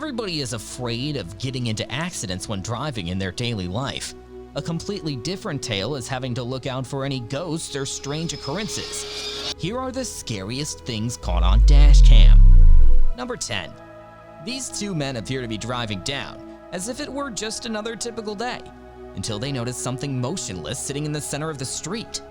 Everybody is afraid of getting into accidents when driving in their daily life. A completely different tale is having to look out for any ghosts or strange occurrences. Here are the scariest things caught on Dashcam. Number 10. These two men appear to be driving down, as if it were just another typical day, until they notice something motionless sitting in the center of the street.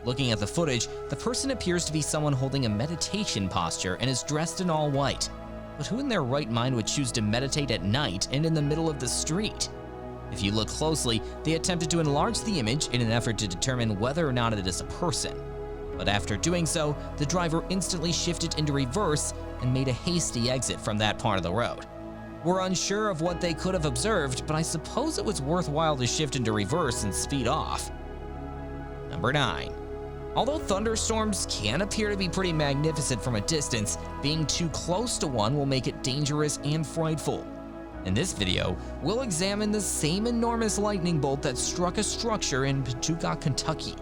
Looking at the footage, the person appears to be someone holding a meditation posture and is dressed in all white. But who in their right mind would choose to meditate at night and in the middle of the street? If you look closely, they attempted to enlarge the image in an effort to determine whether or not it is a person. But after doing so, the driver instantly shifted into reverse and made a hasty exit from that part of the road. We're unsure of what they could have observed, but I suppose it was worthwhile to shift into reverse and speed off. Number 9. Although thunderstorms can appear to be pretty magnificent from a distance, being too close to one will make it dangerous and frightful. In this video, we'll examine the same enormous lightning bolt that struck a structure in Paducah, Kentucky.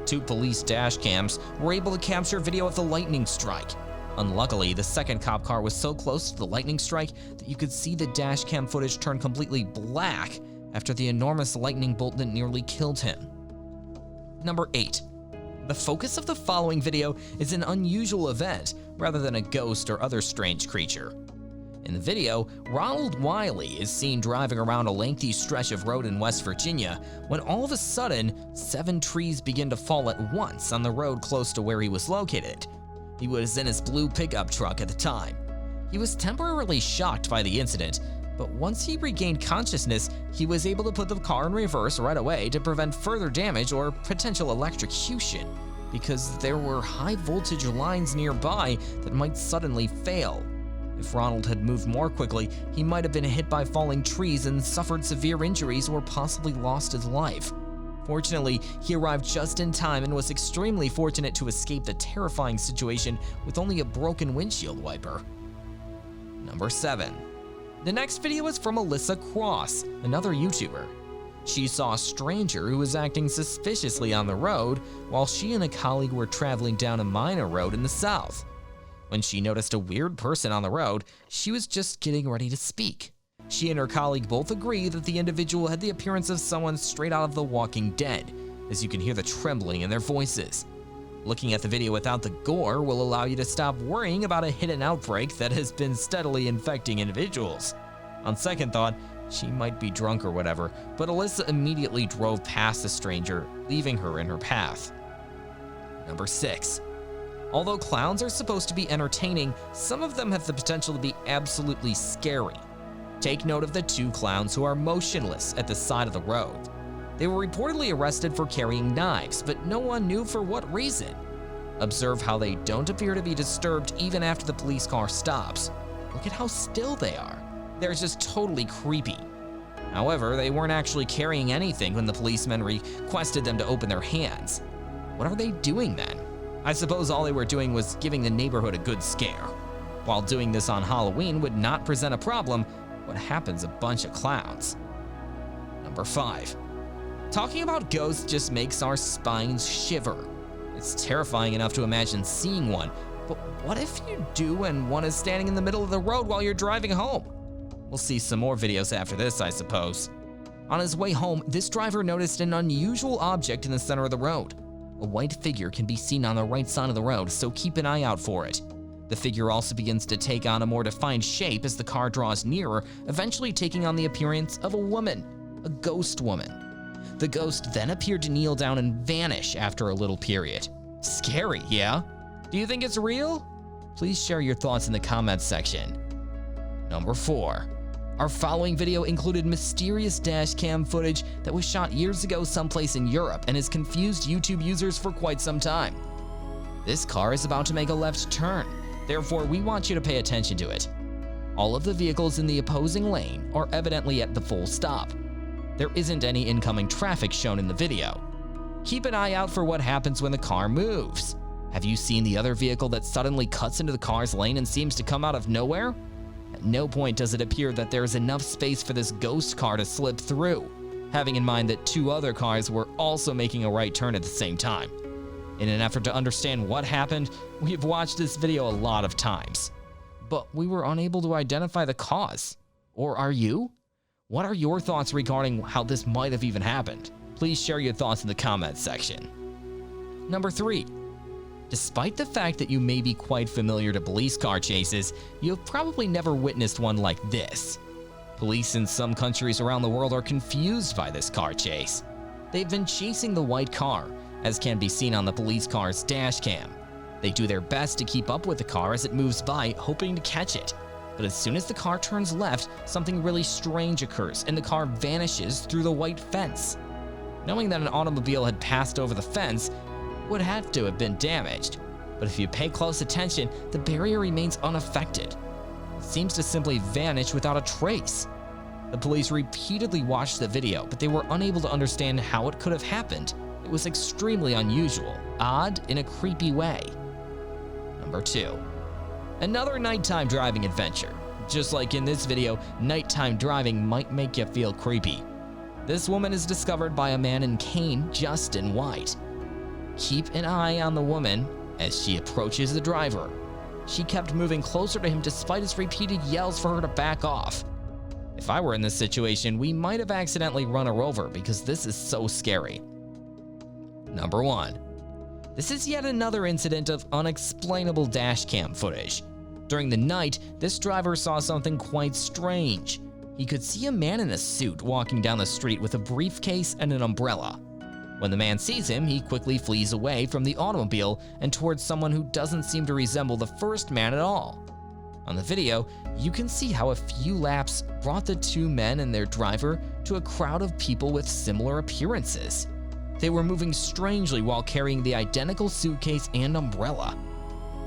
Two police dash cams were able to capture video of the lightning strike. Unluckily, the second cop car was so close to the lightning strike that you could see the dash cam footage turn completely black after the enormous lightning bolt that nearly killed him. Number 8. The focus of the following video is an unusual event rather than a ghost or other strange creature. In the video, Ronald Wiley is seen driving around a lengthy stretch of road in West Virginia when all of a sudden, 7 trees begin to fall at once on the road close to where he was located. He was in his blue pickup truck at the time. He was temporarily shocked by the incident, but once he regained consciousness, he was able to put the car in reverse right away to prevent further damage or potential electrocution, because there were high voltage lines nearby that might suddenly fail. If Ronald had moved more quickly, he might have been hit by falling trees and suffered severe injuries or possibly lost his life. Fortunately, he arrived just in time and was extremely fortunate to escape the terrifying situation with only a broken windshield wiper. Number 7. The next video is from Alyssa Cross, another YouTuber. She saw a stranger who was acting suspiciously on the road while she and a colleague were traveling down a minor road in the south. When she noticed a weird person on the road, she was just getting ready to speak. She and her colleague both agree that the individual had the appearance of someone straight out of The Walking Dead, as you can hear the trembling in their voices. Looking at the video without the gore will allow you to stop worrying about a hidden outbreak that has been steadily infecting individuals. On second thought, she might be drunk or whatever, but Alyssa immediately drove past the stranger, leaving her in her path. Number 6. Although clowns are supposed to be entertaining, some of them have the potential to be absolutely scary. Take note of the 2 clowns who are motionless at the side of the road. They were reportedly arrested for carrying knives, but no one knew for what reason. Observe how they don't appear to be disturbed even after the police car stops. Look at how still they are. They're just totally creepy. However, they weren't actually carrying anything when the policemen requested them to open their hands. What are they doing then? I suppose all they were doing was giving the neighborhood a good scare. While doing this on Halloween would not present a problem, what happens a bunch of clowns? Number 5. Talking about ghosts just makes our spines shiver. It's terrifying enough to imagine seeing one, but what if you do and one is standing in the middle of the road while you're driving home? We'll see some more videos after this, I suppose. On his way home, this driver noticed an unusual object in the center of the road. A white figure can be seen on the right side of the road, so keep an eye out for it. The figure also begins to take on a more defined shape as the car draws nearer, eventually taking on the appearance of a woman, a ghost woman. The ghost then appeared to kneel down and vanish after a little period. Scary, yeah? Do you think it's real? Please share your thoughts in the comments section. Number 4. Our following video included mysterious dash cam footage that was shot years ago someplace in Europe and has confused YouTube users for quite some time. This car is about to make a left turn, therefore we want you to pay attention to it. All of the vehicles in the opposing lane are evidently at the full stop. There isn't any incoming traffic shown in the video. Keep an eye out for what happens when the car moves. Have you seen the other vehicle that suddenly cuts into the car's lane and seems to come out of nowhere? At no point does it appear that there is enough space for this ghost car to slip through, having in mind that 2 other cars were also making a right turn at the same time. In an effort to understand what happened, we have watched this video a lot of times. but we were unable to identify the cause. Or are you? What are your thoughts regarding how this might have even happened? Please share your thoughts in the comments section. Number 3. Despite the fact that you may be quite familiar to police car chases, you have probably never witnessed one like this. Police in some countries around the world are confused by this car chase. They've been chasing the white car, as can be seen on the police car's dash cam. They do their best to keep up with the car as it moves by, hoping to catch it. But as soon as the car turns left, something really strange occurs and the car vanishes through the white fence. Knowing that an automobile had passed over the fence would have to have been damaged, but if you pay close attention, the barrier remains unaffected. It seems to simply vanish without a trace. The police repeatedly watched the video, but they were unable to understand how it could have happened. It was extremely unusual, odd in a creepy way. Number 2. Another nighttime driving adventure. Just like in this video, nighttime driving might make you feel creepy. This woman is discovered by a man in cane just in white. Keep an eye on the woman as she approaches the driver. She kept moving closer to him despite his repeated yells for her to back off. If I were in this situation, we might have accidentally run her over because this is so scary. Number 1. This is yet another incident of unexplainable dashcam footage. During the night, this driver saw something quite strange. He could see a man in a suit walking down the street with a briefcase and an umbrella. When the man sees him, he quickly flees away from the automobile and towards someone who doesn't seem to resemble the first man at all. On the video, you can see how a few laps brought the 2 men and their driver to a crowd of people with similar appearances. They were moving strangely while carrying the identical suitcase and umbrella.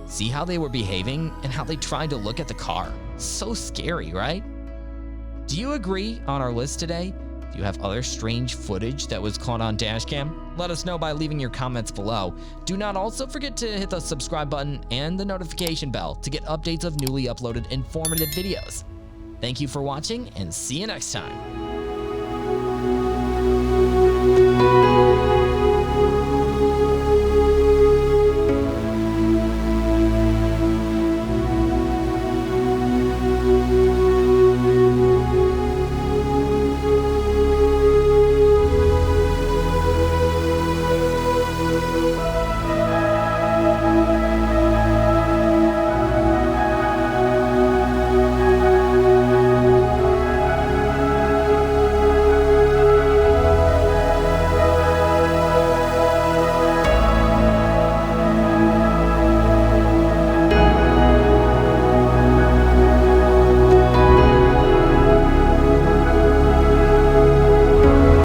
See how they were behaving and how they tried to look at the car? So scary, right? Do you agree on our list today? Do you have other strange footage that was caught on dashcam? Let us know by leaving your comments below. Do not also forget to hit the subscribe button and the notification bell to get updates of newly uploaded informative videos. Thank you for watching and see you next time.